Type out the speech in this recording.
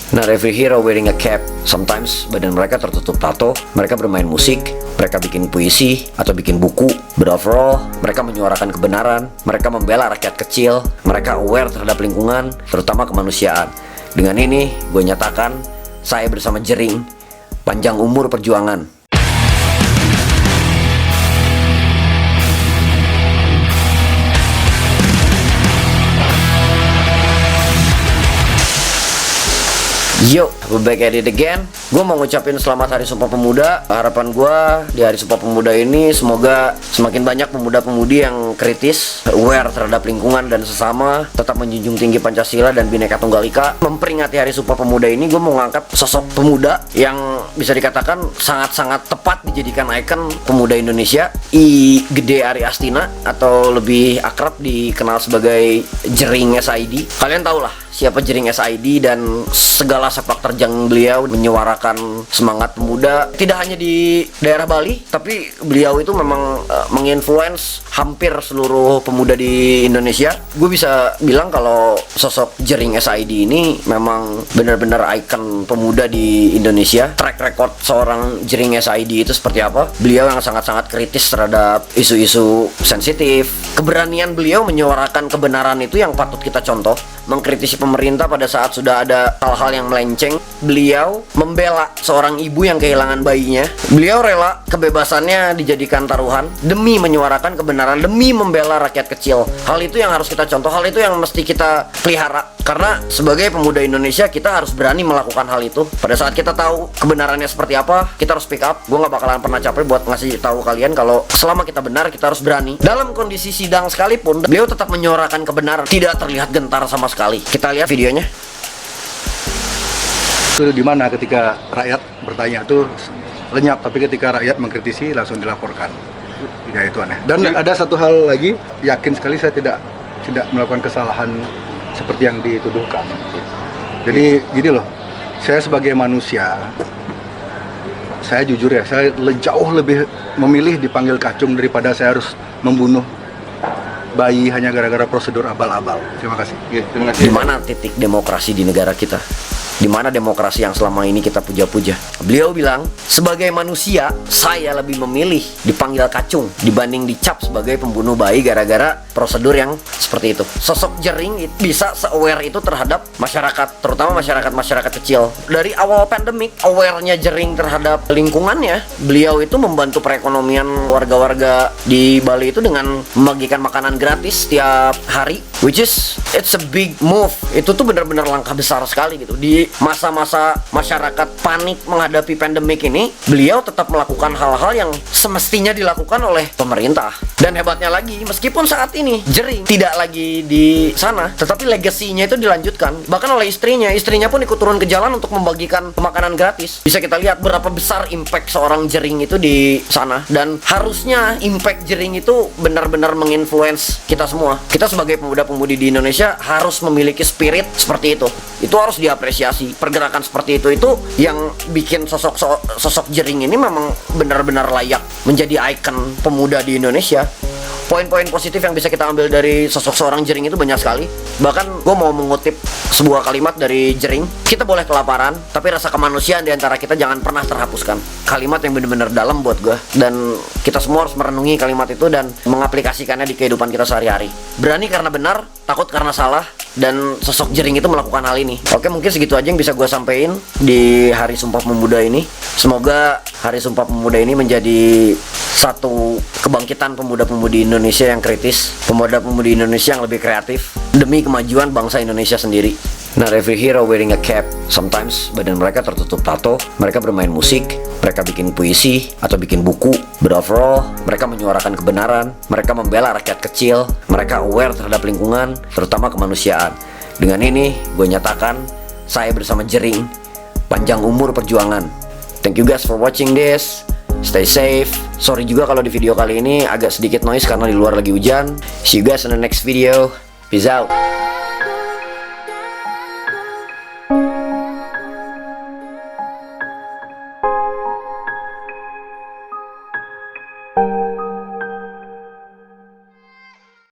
Not every hero wearing a cap. Sometimes badan mereka tertutup tato, mereka bermain musik, mereka bikin puisi atau bikin buku. But overall, mereka menyuarakan kebenaran, mereka membela rakyat kecil, mereka aware terhadap lingkungan, terutama kemanusiaan. Dengan ini, gue nyatakan, saya bersama Jering, panjang umur perjuangan. Yo, we're back at it again. Gue mau ngucapin selamat Hari Sumpah Pemuda. Harapan gue di Hari Sumpah Pemuda ini semoga semakin banyak pemuda-pemudi yang kritis, aware terhadap lingkungan dan sesama, tetap menjunjung tinggi Pancasila dan Bhinneka Tunggal Ika. Memperingati Hari Sumpah Pemuda ini, gue mau ngangkat sosok pemuda yang bisa dikatakan sangat-sangat tepat dijadikan ikon pemuda Indonesia, I Gede Ari Astina, atau lebih akrab dikenal sebagai Jering SID. Kalian tau lah siapa Jering SID dan segala sepak terjang beliau menyuarakan semangat pemuda tidak hanya di daerah Bali, tapi beliau itu memang menginfluence hampir seluruh pemuda di Indonesia. Gue bisa bilang kalau sosok Jering SID ini memang benar-benar ikon pemuda di Indonesia. Track record seorang Jering SID itu seperti apa? Beliau yang sangat-sangat kritis terhadap isu-isu sensitif. Keberanian beliau menyuarakan kebenaran itu yang patut kita contoh. Mengkritisi pemerintah pada saat sudah ada hal-hal yang melenceng. Beliau membela seorang ibu yang kehilangan bayinya. Beliau rela kebebasannya dijadikan taruhan demi menyuarakan kebenaran, demi membela rakyat kecil. Hal itu yang harus kita contoh, hal itu yang mesti kita pelihara. Karena sebagai pemuda Indonesia, kita harus berani melakukan hal itu. Pada saat kita tahu kebenarannya seperti apa, kita harus speak up. Gue gak bakalan pernah capek buat ngasih tahu kalian kalau selama kita benar, kita harus berani. Dalam kondisi sidang sekalipun, beliau tetap menyuarakan kebenaran, tidak terlihat gentar sama sekali. Kita lihat videonya. Itu dimana ketika rakyat bertanya itu lenyap, tapi ketika rakyat mengkritisi langsung dilaporkan. Ya itu aneh. Dan ada satu hal lagi, yakin sekali saya tidak melakukan kesalahan seperti yang dituduhkan. Jadi gini loh, saya sebagai manusia, saya jujur ya, saya jauh lebih memilih dipanggil kacung daripada saya harus membunuh bayi hanya gara-gara prosedur abal-abal. Terima kasih. Terima kasih. Di mana titik demokrasi di negara kita? Di mana demokrasi yang selama ini kita puja-puja? Beliau bilang, sebagai manusia, saya lebih memilih dipanggil kacung dibanding dicap sebagai pembunuh bayi gara-gara prosedur yang seperti itu. Sosok Jering bisa se-aware itu terhadap masyarakat, terutama masyarakat kecil. Dari awal pandemik, aware-nya Jering terhadap lingkungannya, beliau itu membantu perekonomian warga-warga di Bali itu dengan membagikan makanan gratis setiap hari, which is it's a big move. Itu tuh benar-benar langkah besar sekali gitu. Di masa-masa masyarakat panik menghadapi pandemik ini, beliau tetap melakukan hal-hal yang semestinya dilakukan oleh pemerintah. Dan hebatnya lagi, meskipun saat ini Jering tidak lagi di sana, tetapi legasinya itu dilanjutkan bahkan oleh istrinya. Istrinya pun ikut turun ke jalan untuk membagikan makanan gratis. Bisa kita lihat berapa besar impact seorang Jering itu di sana. Dan harusnya impact Jering itu benar-benar menginfluence kita semua. Kita sebagai pemuda-pemudi di Indonesia harus memiliki spirit seperti itu. Itu harus diapresiasi. Pergerakan seperti itu yang bikin sosok Jering ini memang benar-benar layak menjadi ikon pemuda di Indonesia. Poin-poin positif yang bisa kita ambil dari sosok seorang Jering itu banyak sekali. Bahkan gue mau mengutip sebuah kalimat dari Jering. Kita boleh kelaparan, tapi rasa kemanusiaan di antara kita jangan pernah terhapuskan. Kalimat yang benar-benar dalam buat gue. Dan kita semua harus merenungi kalimat itu dan mengaplikasikannya di kehidupan kita sehari-hari. Berani karena benar, takut karena salah. Dan sosok Jering itu melakukan hal ini. Oke, mungkin segitu aja yang bisa gue sampein di Hari Sumpah Pemuda ini. Semoga Hari Sumpah Pemuda ini menjadi satu kebangkitan pemuda-pemudi Indonesia yang kritis, pemuda-pemudi Indonesia yang lebih kreatif demi kemajuan bangsa Indonesia sendiri. Not every hero wearing a cap. Sometimes badan mereka tertutup tato, mereka bermain musik, mereka bikin puisi atau bikin buku. But overall, mereka menyuarakan kebenaran, mereka membela rakyat kecil, mereka aware terhadap lingkungan, terutama kemanusiaan. Dengan ini, gue nyatakan, saya bersama Jering, panjang umur perjuangan. Thank you guys for watching this. Stay safe. Sorry juga kalau di video kali ini agak sedikit noise karena di luar lagi hujan. See you guys in the next video. Peace out.